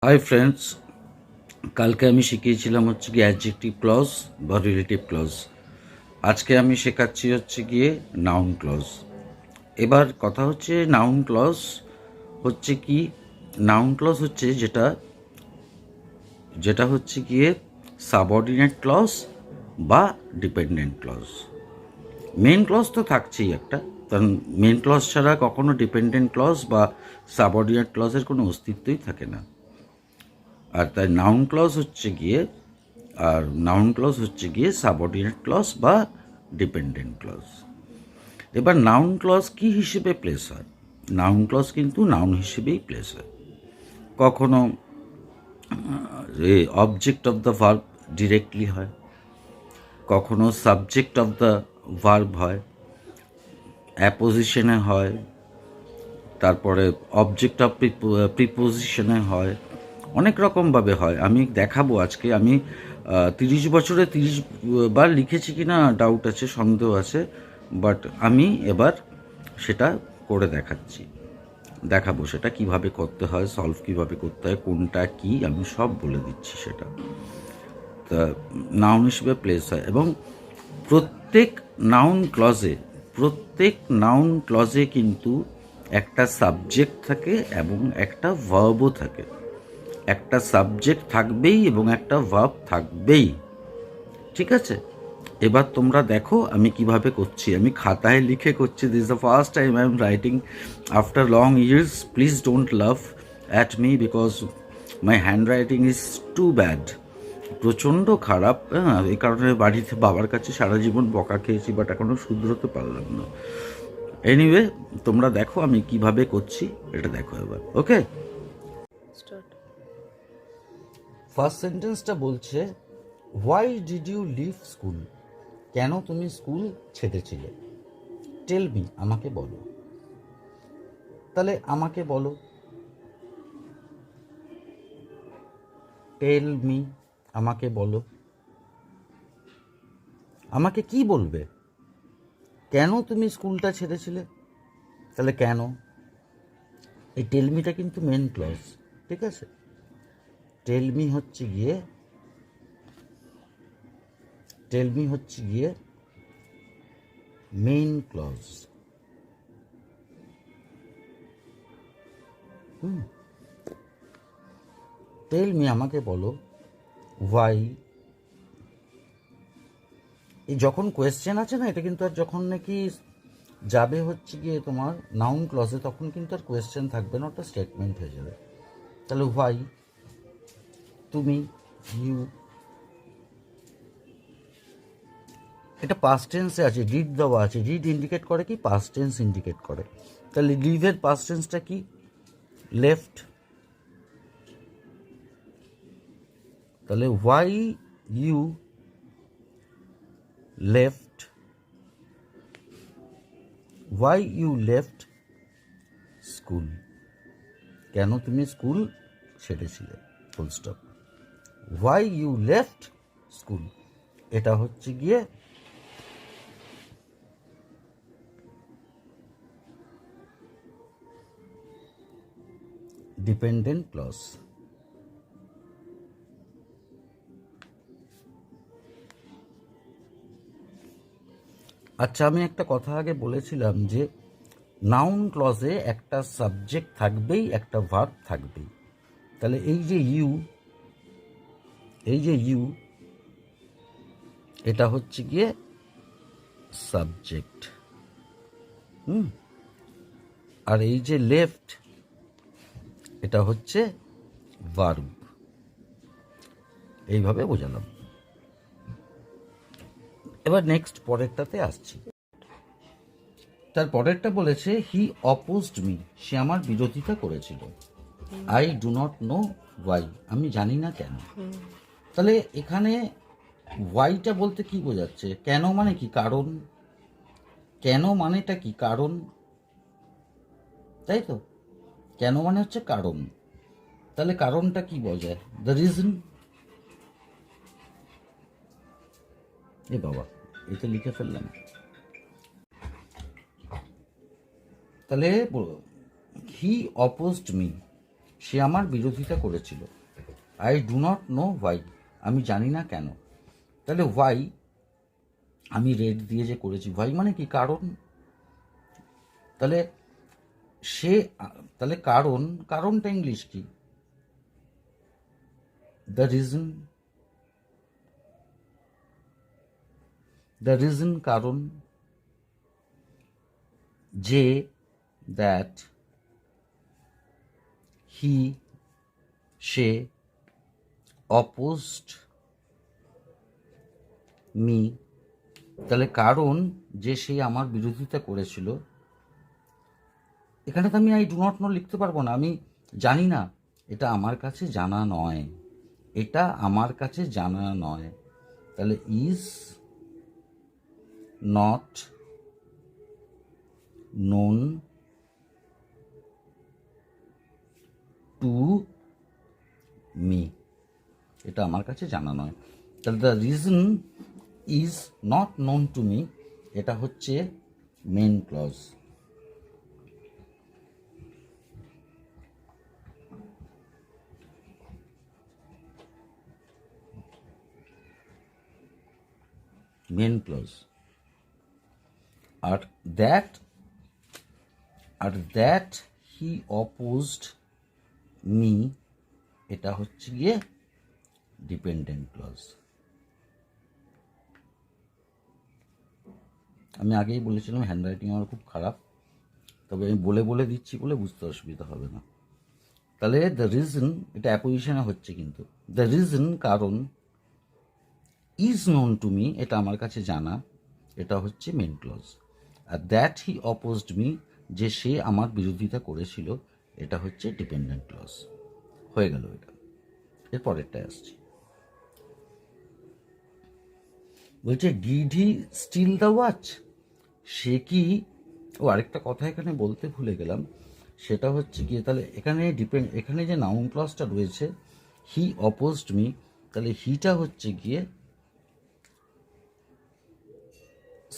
Hi friends, কালকে আমি শিখিয়েছিলাম হচ্ছে গিয়ে অ্যাডজেক্টিভ ক্লজ বা রিলেটিভ ক্লজ। আজকে আমি শেখাচ্ছি হচ্ছে গিয়ে নাউন ক্লজ। এবার কথা হচ্ছে নাউন ক্লজ হচ্ছে কি, নাউন ক্লজ হচ্ছে যেটা যেটা হচ্ছে গিয়ে সাবঅর্ডিনেট ক্লজ বা ডিপেন্ডেন্ট ক্লজ। মেন ক্লজ তো থাকছেই একটা, কারণ মেন ক্লজ ছাড়া কখনো ডিপেন্ডেন্ট ক্লজ বা সাবঅর্ডিনেট ক্লজের কোনো অস্তিত্বই থাকে না। আর তাই নাউন ক্লজ হচ্ছে গিয়ে সাবঅর্ডিনেট ক্লজ বা ডিপেন্ডেন্ট ক্লজ। এবার নাউন ক্লজ কি হিসেবে প্লেস হয়? নাউন ক্লজ কিন্তু নাউন হিসেবেই প্লেস হয়। কখনো object of the verb directly হয়, কখনো সাবজেক্ট অফ দ্য ভার্ব হয়, অ্যাপোজিশনে হয়, তারপরে অবজেক্ট অফ প্রিপোজিশনে হয়, অনেক রকমভাবে হয়। আমি দেখাবো আজকে। আমি 30 বছরে 30 বার লিখেছি কি না ডাউট আছে, সন্দেহ আছে, বাট আমি এবার সেটা করে দেখাবো সেটা কিভাবে করতে হয়, সলভ কিভাবে করতে হয়, কোনটা কি আমি সব বলে দিচ্ছি সেটা। তা নাউন হিসেবে প্লেস হয় এবং প্রত্যেক নাউন ক্লজে কিন্তু একটা সাবজেক্ট থাকে এবং একটা ভার্বও থাকে। একটা সাবজেক্ট থাকবেই এবং একটা ভার্ব থাকবেই, ঠিক আছে? এবার তোমরা দেখো আমি কিভাবে করছি। আমি খাতায় লিখে করছি। This the first time I am writing after long years. Please don't laugh at me because my hand writing is too bad. প্রচণ্ড খারাপ। হ্যাঁ, এই কারণে বাড়িতে বাবার কাছে সারা জীবন বকা খেয়েছি, বাট এখনও শুধরোতে পারলাম না। এনিওয়ে, তোমরা দেখো আমি কিভাবে করছি, এটা দেখো এবার। ওকে, ফার্স্ট সেন্টেন্সটা বলছে, why did you leave school? কেন তুমি স্কুল ছেড়েছিলে? টেল মি, আমাকে বলো। তাহলে আমাকে বলো, টেল মি, আমাকে বলো। আমাকে কি বলবে? কেন তুমি স্কুলটা ছেড়েছিলে? তাহলে কেন, এই টেলমিটা কিন্তু মেন ক্লজ, ঠিক আছে? টেলমি হচ্ছে গিয়ে মেইন ক্লজ। টেল মি, আমাকে বলো। ওয়াই, এই যখন কোয়েশ্চেন আছে না, এটা কিন্তু আর যখন নাকি যাবে হচ্ছে গিয়ে তোমার নাউন ক্লজে, তখন কিন্তু আর কোয়েশ্চেন থাকবে না, ওটা স্টেটমেন্ট হয়ে যাবে। তাহলে হোয়াই, তুমি, ইউ, এটা পাস্ট টেন্সে আছে, ডিড দেওয়া আছে। ডিড ইন্ডিকেট করে কি? পাস্ট টেন্স ইন্ডিকেট করে। তাহলে লিভের পাস্ট টেন্সটা কি? লেফট। তাহলে হোয়াই ইউ লেফট স্কুল? কেন তুমি স্কুল ছেড়েছিলে, full stop. Why you left school, এটা হচ্ছে গিয়ে ডিপেন্ডেন্ট ক্লজ। আচ্ছা, আমি একটা কথা আগে বলেছিলাম যে নাউন ক্লজে একটা সাবজেক্ট থাকবেই, একটা ভার্ব থাকবেই। তাহলে এই যে ইউ, এটা হচ্ছে গিয়ে সাবজেক্ট। আর এই যে লেফট, এটা হচ্ছে ভার্ব। এইভাবে বোঝালাম। এবার নেক্সট পরেরটাতে আসছি। তার পরেরটা বলেছে, হি অপোজড মি, সে আমার বিরোধিতা করেছিল। I do not know Y, আমি জানি না কেন। তাহলে এখানে ওয়াইটা বলতে কি বোঝাচ্ছে? কেন মানে কি? কারণ। কেন মানেটা কি? কারণ, তাই তো? কেন মানে হচ্ছে কারণ। তাহলে কারণটা কি বোঝায়? The reason. এ বাবা, এটা লিখে ফেললাম। তাহলে হি অপোজড মি, সে আমার বিরোধিতা করেছিল। I do not know Y, আমি জানি না কেন। তাহলে ওয়াই আমি রেড দিয়ে যে করেছি, ওয়াই মানে কি? কারণ। তাহলে সে, তাহলে কারণটা ইংলিশ কি? The reason. দ্য রিজন কারণ। যে, that, he say, opposed me. তাহলে কারণ যে সে আমার বিরোধিতা করেছিল। এখানে তো আমি আই ডু নট নো লিখতে পারবো না, আমি জানি না। এটা আমার কাছে জানা নয়, এটা আমার কাছে জানা নয়। তাহলে is not known to me, এটা আমার কাছে জানা নয়। তাহলে the reason is not known to me, এটা হচ্ছে মেন ক্লজ। Main clause. আর দ্যাট হি অপোজড মি, এটা হচ্ছে গিয়ে ডিপেন্ডেন্ট ক্লজ। আমি আগেই বলেছিলাম হ্যান্ডরাইটিং আমার খুব খারাপ, তবে আমি বলে বলে দিচ্ছি বলে বুঝতে অসুবিধা হবে না। তাহলে দ্য রিজন, এটা অ্যাপোজিশনে হচ্ছে কিন্তু। দ্য রিজন কারণ, ইজ নোন টু মি, এটা আমার কাছে জানা, এটা হচ্ছে মেন ক্লজ। আর দ্যাট হি অপোজড মি, যে সে আমার বিরোধিতা করেছিল, এটা হচ্ছে ডিপেন্ডেন্ট ক্লজ। হয়ে গেল এটা। এর পরেরটায় আসছি। বলছে did he steal the watch, সে কি, ও আরেকটা কথা এখানে বলতে ভুলে গেলাম, সেটা হচ্ছে গিয়ে তাহলে এখানে যে নাউন ক্লজটা রয়েছে হি অপোজড মি, তাহলে হিটা হচ্ছে গিয়ে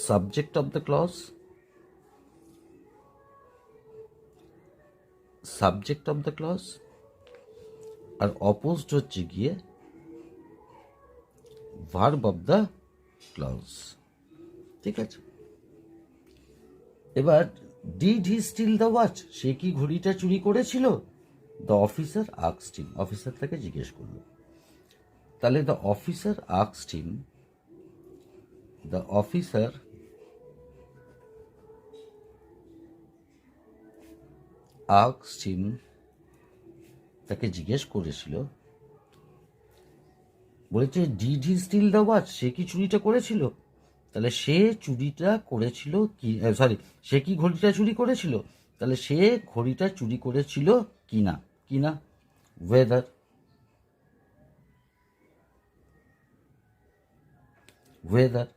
subject of the clause, subject of the clause, আর অপোজড হচ্ছে গিয়ে ভার্ব অফ দ্য ক্লজ। ঠিক আছে, এবার did he steal the watch, সে কি ঘড়িটা চুরি করেছিল? The officer asked him, officer তাকে জিজ্ঞেস করলো। তাহলে the officer asked him, the officer asked him, তাকে জিজ্ঞেস করেছিল, বলেছে did he steal the watch, সে কি চুরিটা করেছিল? তাহলে সে চুরিটা করেছিল কি, সরি, সে কি ঘড়িটা চুরি করেছিল? তাহলে সে ঘড়িটা চুরি করেছিল কিনা, কিনা ওয়েদার। ওয়েদার।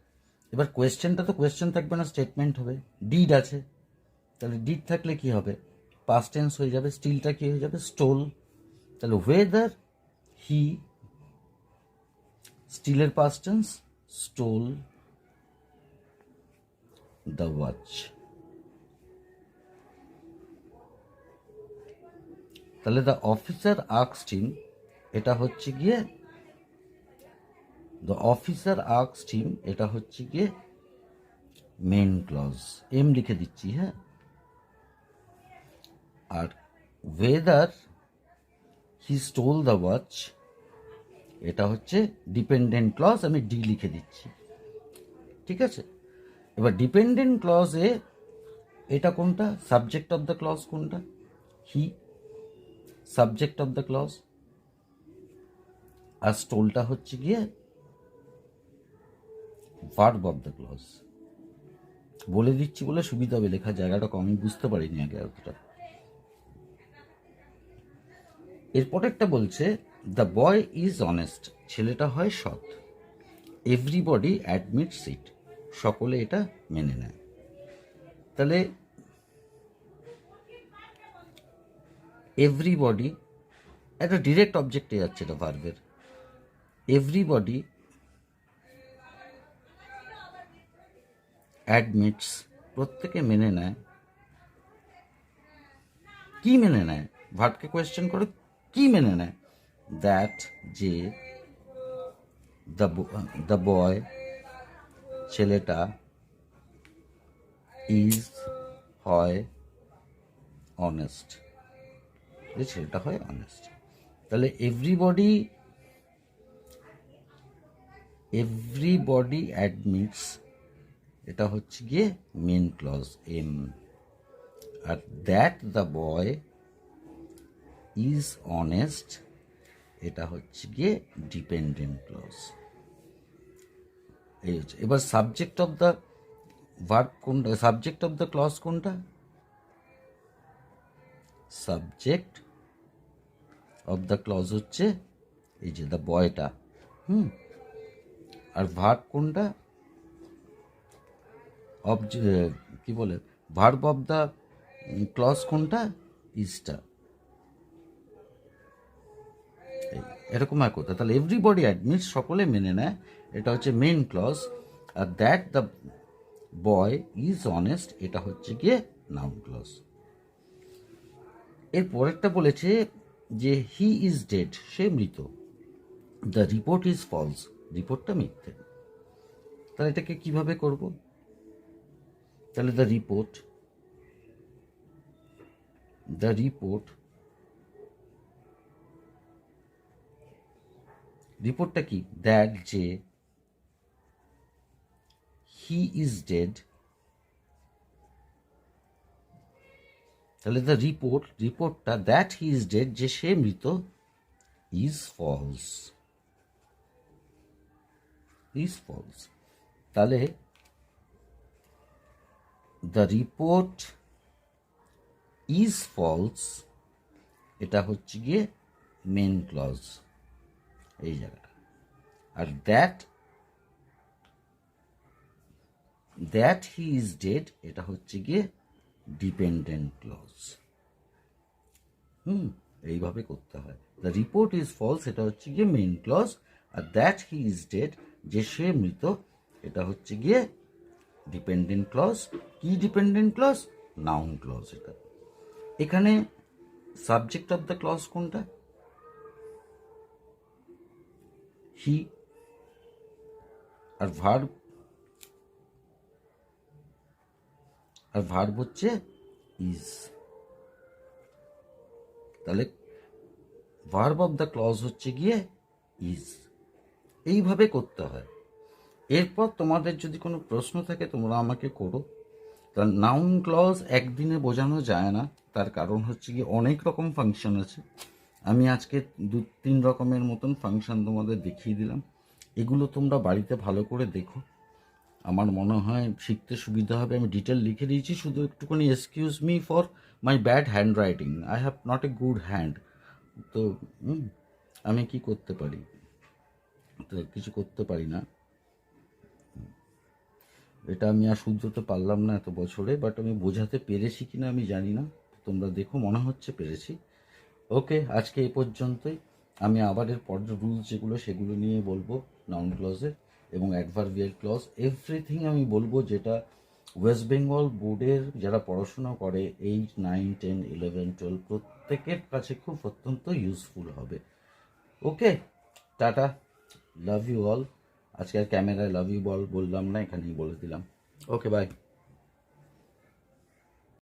এবার কোয়েশ্চেনটা তো কোয়েশ্চেন থাকবে না, স্টেটমেন্ট হবে। ডিড আছে, তাহলে ডিড থাকলে কি হবে? পাস্ট টেন্স হয়ে যাবে, স্টিলটা কি হয়ে যাবে? স্টোল। তাহলে ওয়েদার হি, স্টিলের past tense stole the watch. তাহলে দ্য অফিসার আস্কড হিম, এটা হচ্ছে গিয়ে দ্য অফিসার আস্কড হিম, এটা হচ্ছে গিয়ে মেন ক্লজ। এম লিখে দিচ্ছি, হ্যাঁ। আর whether he stole the watch, এটা হচ্ছে ডিপেন্ডেন্ট ক্লজ, আমি ডি লিখে দিচ্ছি। ঠিক আছে, এবার ডিপেন্ডেন্ট ক্লজে এটা কোনটা? সাবজেক্ট অফ দ্য ক্লজ কোনটা? হি, সাবজেক্ট অফ দ্য ক্লজ। আর স্টোলটা হচ্ছে গিয়ে ভার্ব অফ দ্য ক্লজ। বলে দিচ্ছি বলে সুবিধা হবে, লেখার জায়গাটা কম, আমি বুঝতে পারিনি আগে এতটা। এরপর একটা বলছে দ্য বয় ইজ অনেস্ট, ছেলেটা হয় সৎ। এভরিবডি অ্যাডমিটস ইট, সকলে এটা মেনে নেয়। তাহলে এভরিবডি একটা ডিরেক্ট অবজেক্টে যাচ্ছে, এটা ভার্বের। এভরিবডি অ্যাডমিটস, প্রত্যেকে মেনে নেয়। কি মেনে নেয়? ভার্বকে কোয়েশ্চেন করে কি মেনে নেয়? দ্যাট, যে, দ্য বয়, ছেলেটা, ইজ, হয়, অনেস্ট, যে ছেলেটা হয় অনেস্ট। তাহলে এভরিবডি অ্যাডমিটস, এটা হচ্ছে গিয়ে মেন ক্লজ এম। আর that the boy is honest, এটা হচ্ছে গিয়ে ডিপেন্ডেন্ট ক্লজ। এই হচ্ছে। এবার সাবজেক্ট অফ দ্য ভার্ব কোনটা, সাবজেক্ট অফ দ্য ক্লজ কোনটা? সাবজেক্ট অফ দ্য ক্লজ হচ্ছে এই যে দ্য বয়টা। আর ভার্ব কোনটা? কি বলে, ভার্ব অফ দ্য ক্লজ কোনটা? ইজটা। এরকম এক কথা। তাহলে এভরিবডি অ্যাডমিটস, সকলে মেনে নেয়, এটা হচ্ছে মেইন ক্লজ। আর that the boy is honest, এটা হচ্ছে গিয়ে নাউন ক্লজ। এর পরেরটা বলেছে যে হি ইজ ডেড, সে মৃত। দ্য রিপোর্ট ইজ ফলস, রিপোর্টটা মিথ্যে। তাহলে এটাকে কিভাবে করব? তাহলে দ্য রিপোর্টটা কি? দ্যাট, যে, হি ইজ ডেড। তাহলে দ্য রিপোর্টটা দ্যাট হি ইজ ডেড, যে সে মৃত, ইজ ফলস। তাহলে দ্য রিপোর্ট ইজ ফলস, এটা হচ্ছে গিয়ে মেন ক্লজ এই জায়গাটা। আর দ্যাট হি ইজ ডেড, এটা হচ্ছে গিয়ে ডিপেন্ডেন্ট ক্লজ। এইভাবে করতে হয়। দ্য রিপোর্ট ইজ ফলস, এটা হচ্ছে গিয়ে মেইন ক্লজ। আর দ্যাট হি ইজ ডেড, যে সে মৃত, এটা হচ্ছে গিয়ে ডিপেন্ডেন্ট ক্লজ। কি ডিপেন্ডেন্ট ক্লজ? Noun clause. এটা এখানে সাবজেক্ট অফ দ্য ক্লজ কোনটা? হি। আর ভার্ব হচ্ছে ইজ। তাহলে ভার্ব অফ দ্য ক্লজ হচ্ছে গিয়ে ইজ। এইভাবে করতে হয়। এরপর তোমাদের যদি কোনো প্রশ্ন থাকে তোমরা আমাকে করো। কারণ নাউন ক্লজ একদিনে বোঝানো যায় না, তার কারণ হচ্ছে গিয়ে অনেক রকম ফাংশন আছে। আমি আজকে 2-3 রকমের মতন ফাংশন তোমাদের দেখিয়ে দিলাম। এগুলো তোমরা বাড়িতে ভালো করে দেখো, আমার মনে হয় শিখতে সুবিধা হবে। আমি ডিটেল লিখে দিয়েছি, শুধু একটুখানি excuse me for my bad hand writing, I have not a good hand. তো আমি কি করতে পারি? তো কিছু করতে পারি না, এটা আমি আর শুধরাতে পারলাম না এত বছরে, বাট আমি বোঝাতে পেরেছি কিনা আমি জানি না। তোমরা দেখো, মনে হচ্ছে পেরেছি। ওকে, আজকে এই পর্যন্তই। আমি আবার এর পরের রুলস যেগুলো সেগুলো নিয়ে বলবো, নাউন ক্লজের এবং অ্যাডভার্বিয়াল ক্লজ, এভরিথিং আমি বলবো, যেটা ওয়েস্ট বেঙ্গল বোর্ডের যারা পড়াশোনা করে 8, 9, 10, 11, 12 প্রত্যেকের কাছে খুব অত্যন্ত ইউজফুল হবে। ওকে, টাটা, লাভ ইউ অল। আজকে আর ক্যামেরায় লাভ ইউ বললাম না, এখানেই বলে দিলাম। ওকে, বাই।